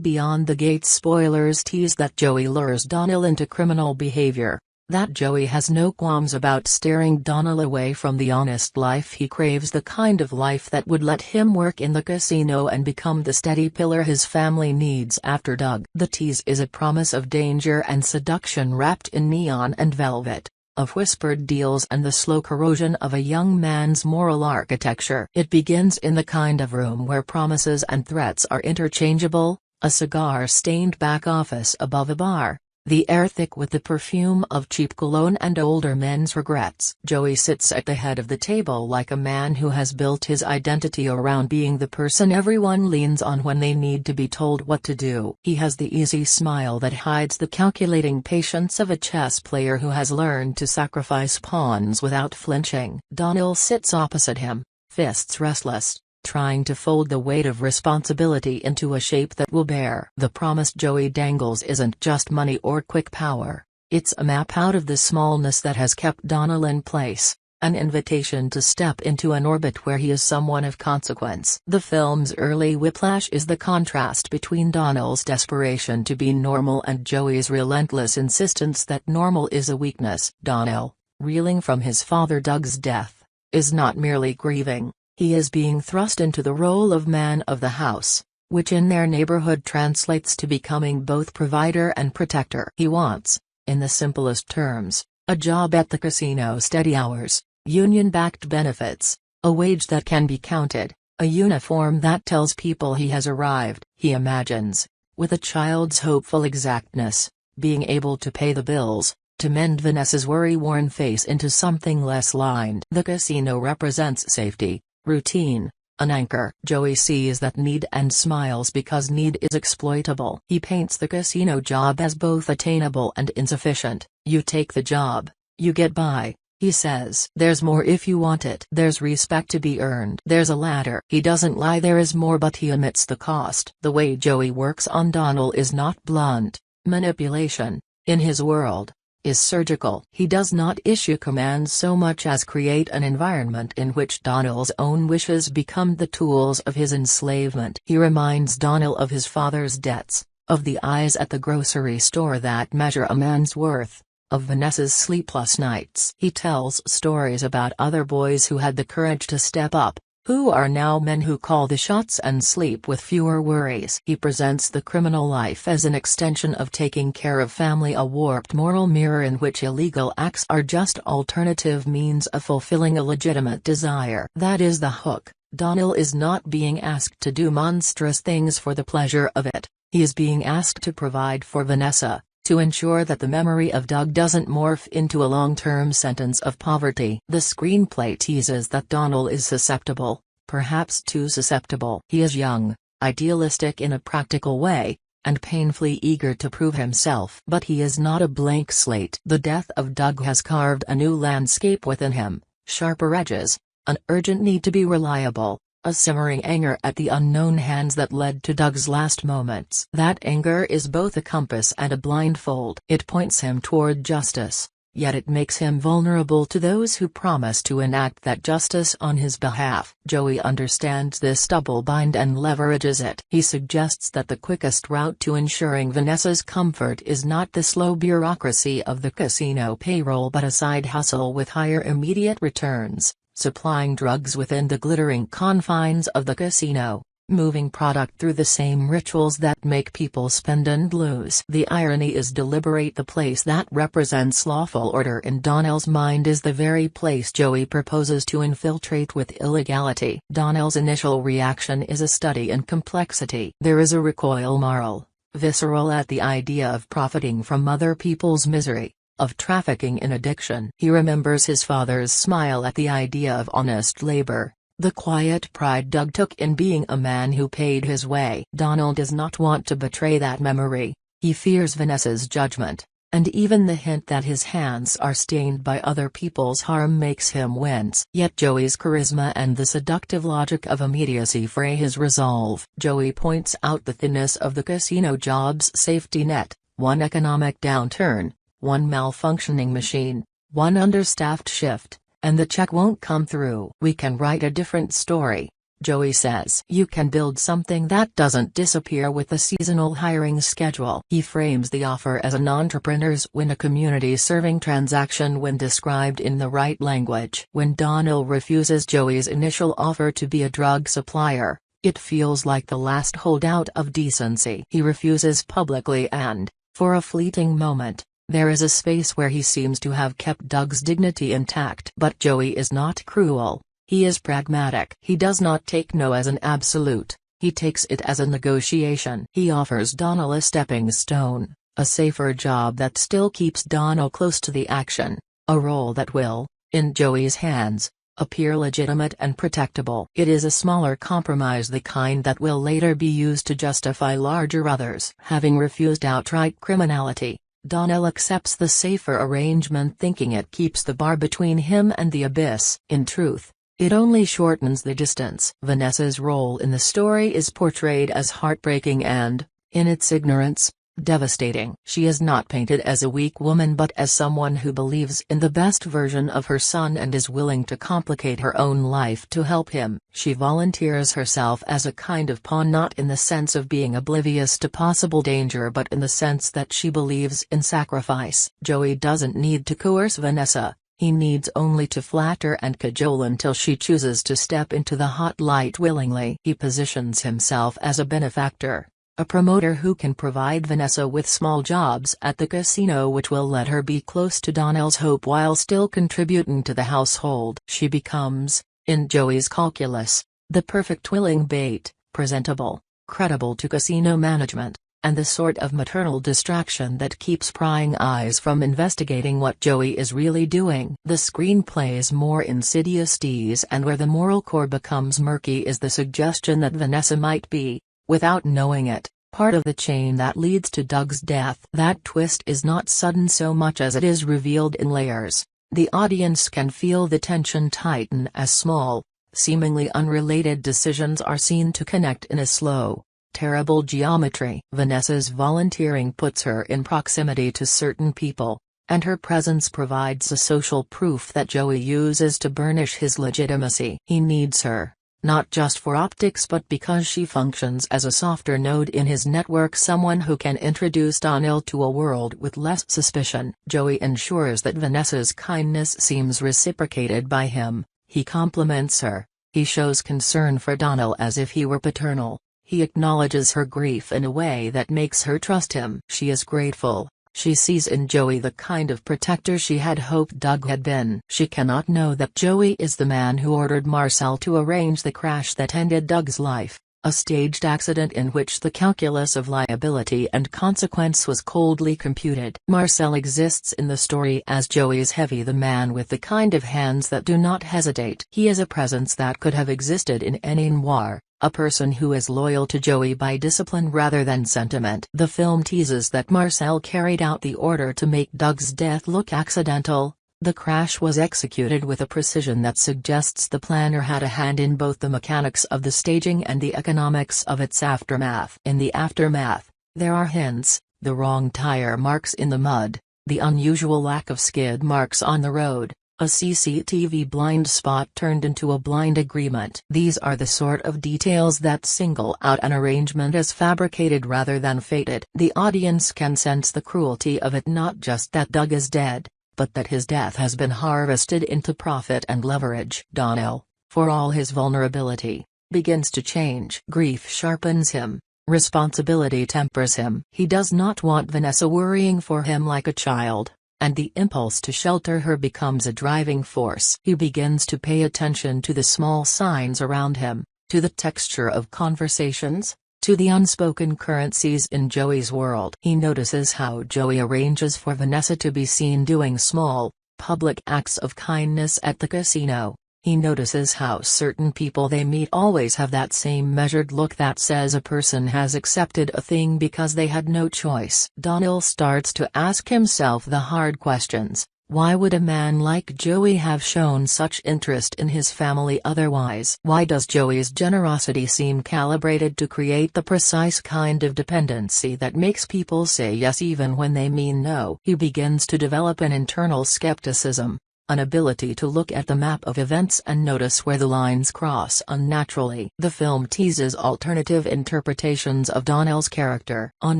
Beyond the Gates spoilers tease that Joey lures Donnell into criminal behavior, that Joey has no qualms about steering Donnell away from the honest life he craves, the kind of life that would let him work in the casino and become the steady pillar his family needs after Doug. The tease is a promise of danger and seduction wrapped in neon and velvet, of whispered deals and the slow corrosion of a young man's moral architecture. It begins in the kind of room where promises and threats are interchangeable, a cigar-stained back office above a bar, the air thick with the perfume of cheap cologne and older men's regrets. Joey sits at the head of the table like a man who has built his identity around being the person everyone leans on when they need to be told what to do. He has the easy smile that hides the calculating patience of a chess player who has learned to sacrifice pawns without flinching. Donnell sits opposite him, fists restless, trying to fold the weight of responsibility into a shape that will bear. The promise Joey dangles isn't just money or quick power, it's a map out of the smallness that has kept Donnell in place, an invitation to step into an orbit where he is someone of consequence. The film's early whiplash is the contrast between Donnell's desperation to be normal and Joey's relentless insistence that normal is a weakness. Donnell, reeling from his father Doug's death, is not merely grieving. He is being thrust into the role of man of the house, which in their neighborhood translates to becoming both provider and protector. He wants, in the simplest terms, a job at the casino, steady hours, union-backed benefits, a wage that can be counted, a uniform that tells people he has arrived. He imagines, with a child's hopeful exactness, being able to pay the bills, to mend Vanessa's worry-worn face into something less lined. The casino represents safety, routine, an anchor. Joey sees that need and smiles because need is exploitable. He paints the casino job as both attainable and insufficient. You take the job, you get by, he says. There's more if you want it. There's respect to be earned. There's a ladder. He doesn't lie, there is more, but he omits the cost. The way Joey works on Donnell is not blunt manipulation. In his world, is surgical. He does not issue commands so much as create an environment in which Donnell's own wishes become the tools of his enslavement. He reminds Donnell of his father's debts, of the eyes at the grocery store that measure a man's worth, of Vanessa's sleepless nights. He tells stories about other boys who had the courage to step up, who are now men who call the shots and sleep with fewer worries. He presents the criminal life as an extension of taking care of family, a warped moral mirror in which illegal acts are just alternative means of fulfilling a legitimate desire. That is the hook. Donnell is not being asked to do monstrous things for the pleasure of it, he is being asked to provide for Vanessa, to ensure that the memory of Doug doesn't morph into a long-term sentence of poverty. The screenplay teases that Donnell is susceptible, perhaps too susceptible. He is young, idealistic in a practical way, and painfully eager to prove himself. But he is not a blank slate. The death of Doug has carved a new landscape within him, sharper edges, an urgent need to be reliable, a simmering anger at the unknown hands that led to Doug's last moments. That anger is both a compass and a blindfold. It points him toward justice, yet it makes him vulnerable to those who promise to enact that justice on his behalf. Joey understands this double bind and leverages it. He suggests that the quickest route to ensuring Vanessa's comfort is not the slow bureaucracy of the casino payroll but a side hustle with higher immediate returns, supplying drugs within the glittering confines of the casino, moving product through the same rituals that make people spend and lose. The irony is deliberate. The place that represents lawful order in Donnell's mind is the very place Joey proposes to infiltrate with illegality. Donnell's initial reaction is a study in complexity. There is a recoil, moral, visceral, at the idea of profiting from other people's misery, of trafficking in addiction. He remembers his father's smile at the idea of honest labor, the quiet pride Doug took in being a man who paid his way. Donnell does not want to betray that memory. He fears Vanessa's judgment, and even the hint that his hands are stained by other people's harm makes him wince. Yet Joey's charisma and the seductive logic of immediacy fray his resolve. Joey points out the thinness of the casino job's safety net: one economic downturn, one malfunctioning machine, one understaffed shift, and the check won't come through. We can write a different story, Joey says you can build something that doesn't disappear with the seasonal hiring schedule. He frames the offer as an entrepreneur's win, a community-serving transaction when described in the right language. When Donnell refuses Joey's initial offer to be a drug supplier, it feels like the last holdout of decency. He refuses publicly and, for a fleeting moment, there is a space where he seems to have kept Doug's dignity intact. But Joey is not cruel, he is pragmatic. He does not take no as an absolute, he takes it as a negotiation. He offers Donnell a stepping stone, a safer job that still keeps Donnell close to the action, a role that will, in Joey's hands, appear legitimate and protectable. It is a smaller compromise, the kind that will later be used to justify larger others. Having refused outright criminality, Donnell accepts the safer arrangement, thinking it keeps the bar between him and the abyss. In truth, it only shortens the distance. Vanessa's role in the story is portrayed as heartbreaking and, in its ignorance, devastating. She is not painted as a weak woman but as someone who believes in the best version of her son and is willing to complicate her own life to help him. She volunteers herself as a kind of pawn, not in the sense of being oblivious to possible danger but in the sense that she believes in sacrifice. Joey doesn't need to coerce Vanessa, he needs only to flatter and cajole until she chooses to step into the hot light willingly. He positions himself as a benefactor, a promoter who can provide Vanessa with small jobs at the casino which will let her be close to Donnell's hope while still contributing to the household. She becomes, in Joey's calculus, the perfect willing bait, presentable, credible to casino management, and the sort of maternal distraction that keeps prying eyes from investigating what Joey is really doing. The screenplay's more insidious tease, and where the moral core becomes murky, is the suggestion that Vanessa might be, without knowing it, part of the chain that leads to Doug's death. That twist is not sudden so much as it is revealed in layers. The audience can feel the tension tighten as small, seemingly unrelated decisions are seen to connect in a slow, terrible geometry. Vanessa's volunteering puts her in proximity to certain people, and her presence provides a social proof that Joey uses to burnish his legitimacy. He needs her, not just for optics but because she functions as a softer node in his network, someone who can introduce Donnell to a world with less suspicion. Joey ensures that Vanessa's kindness seems reciprocated by him. He compliments her, he shows concern for Donnell as if he were paternal, he acknowledges her grief in a way that makes her trust him. She is grateful. She sees in Joey the kind of protector she had hoped Doug had been. She cannot know that Joey is the man who ordered Marcel to arrange the crash that ended Doug's life, a staged accident in which the calculus of liability and consequence was coldly computed. Marcel exists in the story as Joey's heavy, the man with the kind of hands that do not hesitate. He is a presence that could have existed in any noir, a person who is loyal to Joey by discipline rather than sentiment. The film teases that Marcel carried out the order to make Doug's death look accidental. The crash was executed with a precision that suggests the planner had a hand in both the mechanics of the staging and the economics of its aftermath. In the aftermath, there are hints: the wrong tire marks in the mud, the unusual lack of skid marks on the road, a CCTV blind spot turned into a blind agreement. These are the sort of details that single out an arrangement as fabricated rather than fated. The audience can sense the cruelty of it, not just that Doug is dead, but that his death has been harvested into profit and leverage. Donnell, for all his vulnerability, begins to change. Grief sharpens him, responsibility tempers him. He does not want Vanessa worrying for him like a child, and the impulse to shelter her becomes a driving force. He begins to pay attention to the small signs around him, to the texture of conversations, to the unspoken currencies in Joey's world. He notices how Joey arranges for Vanessa to be seen doing small, public acts of kindness at the casino. He notices how certain people they meet always have that same measured look that says a person has accepted a thing because they had no choice. Donnell starts to ask himself the hard questions. Why would a man like Joey have shown such interest in his family otherwise? Why does Joey's generosity seem calibrated to create the precise kind of dependency that makes people say yes even when they mean no? He begins to develop an internal skepticism, an ability to look at the map of events and notice where the lines cross unnaturally. The film teases alternative interpretations of Donnell's character. On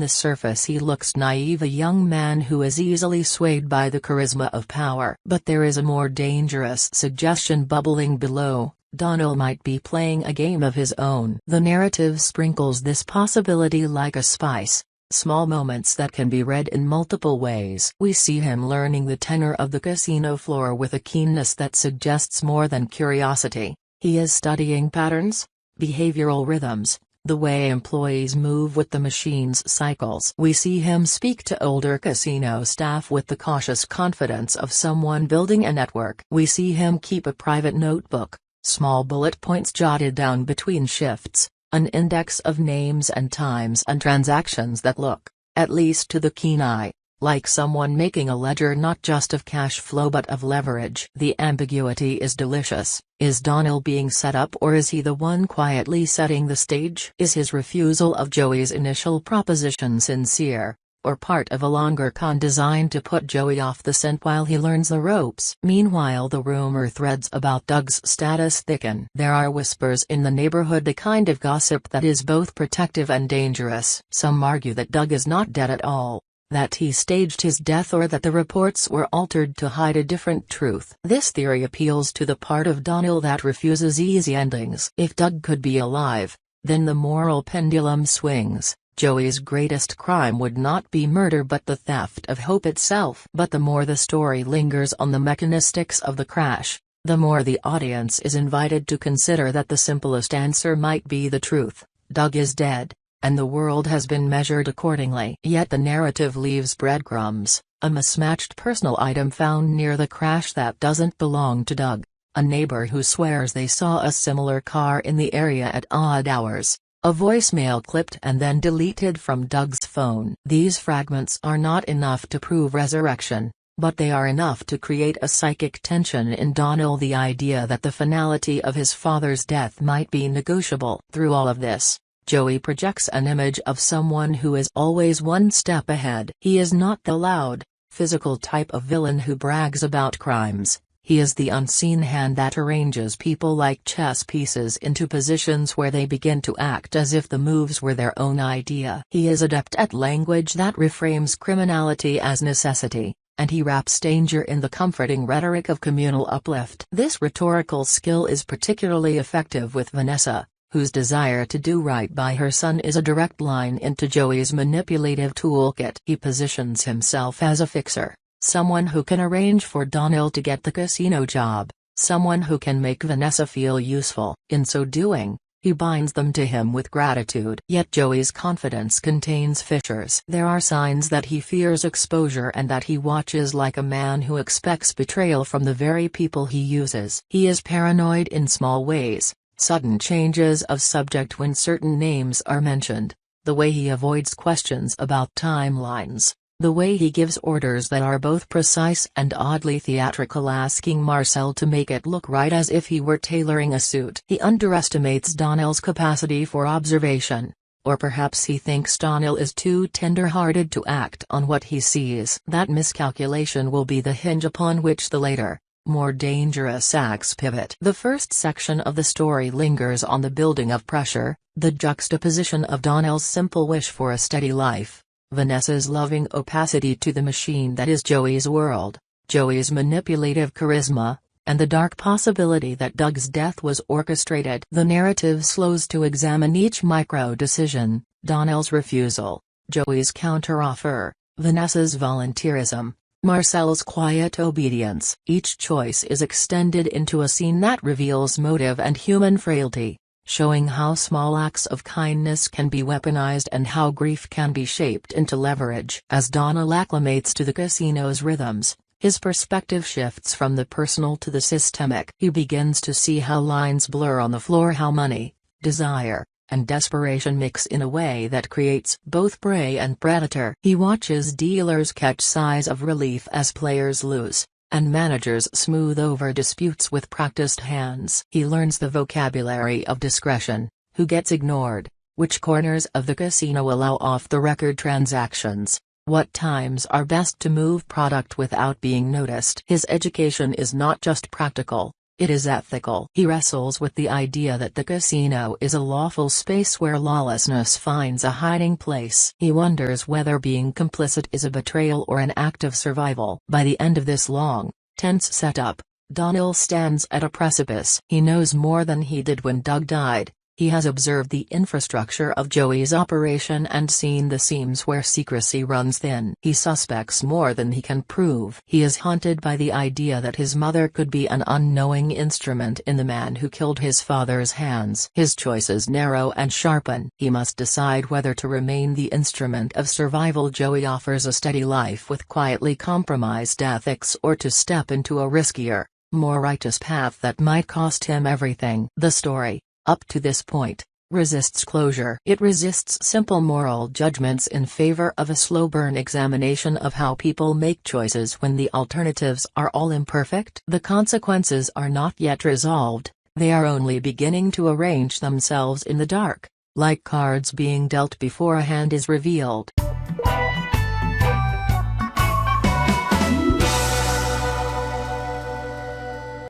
the surface he looks naive, a young man who is easily swayed by the charisma of power. But there is a more dangerous suggestion bubbling below. Donnell might be playing a game of his own. The narrative sprinkles this possibility like a spice. Small moments that can be read in multiple ways. We see him learning the tenor of the casino floor with a keenness that suggests more than curiosity. He is studying patterns, behavioral rhythms, the way employees move with the machine's cycles. We see him speak to older casino staff with the cautious confidence of someone building a network. We see him keep a private notebook, small bullet points jotted down between shifts, an index of names and times and transactions that look, at least to the keen eye, like someone making a ledger not just of cash flow but of leverage. The ambiguity is delicious. Is Donnell being set up, or is he the one quietly setting the stage? Is his refusal of Joey's initial proposition sincere, or part of a longer con designed to put Joey off the scent while he learns the ropes? Meanwhile, the rumor threads about Doug's status thicken. There are whispers in the neighborhood, the kind of gossip that is both protective and dangerous. Some argue that Doug is not dead at all, that he staged his death, or that the reports were altered to hide a different truth. This theory appeals to the part of Donnell that refuses easy endings. If Doug could be alive, then the moral pendulum swings. Joey's greatest crime would not be murder but the theft of hope itself. But the more the story lingers on the mechanistics of the crash, the more the audience is invited to consider that the simplest answer might be the truth: Doug is dead, and the world has been measured accordingly. Yet the narrative leaves breadcrumbs, a mismatched personal item found near the crash that doesn't belong to Doug, a neighbor who swears they saw a similar car in the area at odd hours, a voicemail clipped and then deleted from Doug's phone. These fragments are not enough to prove resurrection, but they are enough to create a psychic tension in Donnell, the idea that the finality of his father's death might be negotiable. Through all of this, Joey projects an image of someone who is always one step ahead. He is not the loud, physical type of villain who brags about crimes. He is the unseen hand that arranges people like chess pieces into positions where they begin to act as if the moves were their own idea. He is adept at language that reframes criminality as necessity, and he wraps danger in the comforting rhetoric of communal uplift. This rhetorical skill is particularly effective with Vanessa, whose desire to do right by her son is a direct line into Joey's manipulative toolkit. He positions himself as a fixer. Someone who can arrange for Donnell to get the casino job, someone who can make Vanessa feel useful. In so doing, he binds them to him with gratitude. Yet Joey's confidence contains fissures. There are signs that he fears exposure and that he watches like a man who expects betrayal from the very people he uses. He is paranoid in small ways, sudden changes of subject when certain names are mentioned, the way he avoids questions about timelines, the way he gives orders that are both precise and oddly theatrical, asking Marcel to make it look right as if he were tailoring a suit. He underestimates Donnell's capacity for observation, or perhaps he thinks Donnell is too tender-hearted to act on what he sees. That miscalculation will be the hinge upon which the later, more dangerous acts pivot. The first section of the story lingers on the building of pressure, the juxtaposition of Donnell's simple wish for a steady life, Vanessa's loving opacity to the machine that is Joey's world, Joey's manipulative charisma, and the dark possibility that Doug's death was orchestrated. The narrative slows to examine each micro-decision: Donnell's refusal, Joey's counteroffer, Vanessa's volunteerism, Marcel's quiet obedience. Each choice is extended into a scene that reveals motive and human frailty, showing how small acts of kindness can be weaponized and how grief can be shaped into leverage. As Donnell acclimates to the casino's rhythms, his perspective shifts from the personal to the systemic. He begins to see how lines blur on the floor, how money, desire, and desperation mix in a way that creates both prey and predator. He watches dealers catch sighs of relief as players lose, and managers smooth over disputes with practiced hands. He learns the vocabulary of discretion: who gets ignored, which corners of the casino allow off-the-record transactions, what times are best to move product without being noticed. His education is not just practical, it is ethical. He wrestles with the idea that the casino is a lawful space where lawlessness finds a hiding place. He wonders whether being complicit is a betrayal or an act of survival. By the end of this long, tense setup, Donnell stands at a precipice. He knows more than he did when Doug died. He has observed the infrastructure of Joey's operation and seen the seams where secrecy runs thin. He suspects more than he can prove. He is haunted by the idea that his mother could be an unknowing instrument in the man who killed his father's hands. His choices narrow and sharpen. He must decide whether to remain the instrument of survival Joey offers a steady life with quietly compromised ethics, or to step into a riskier, more righteous path that might cost him everything. The story, up to this point, resists closure. It resists simple moral judgments in favor of a slow-burn examination of how people make choices when the alternatives are all imperfect. The consequences are not yet resolved, they are only beginning to arrange themselves in the dark, like cards being dealt before a hand is revealed.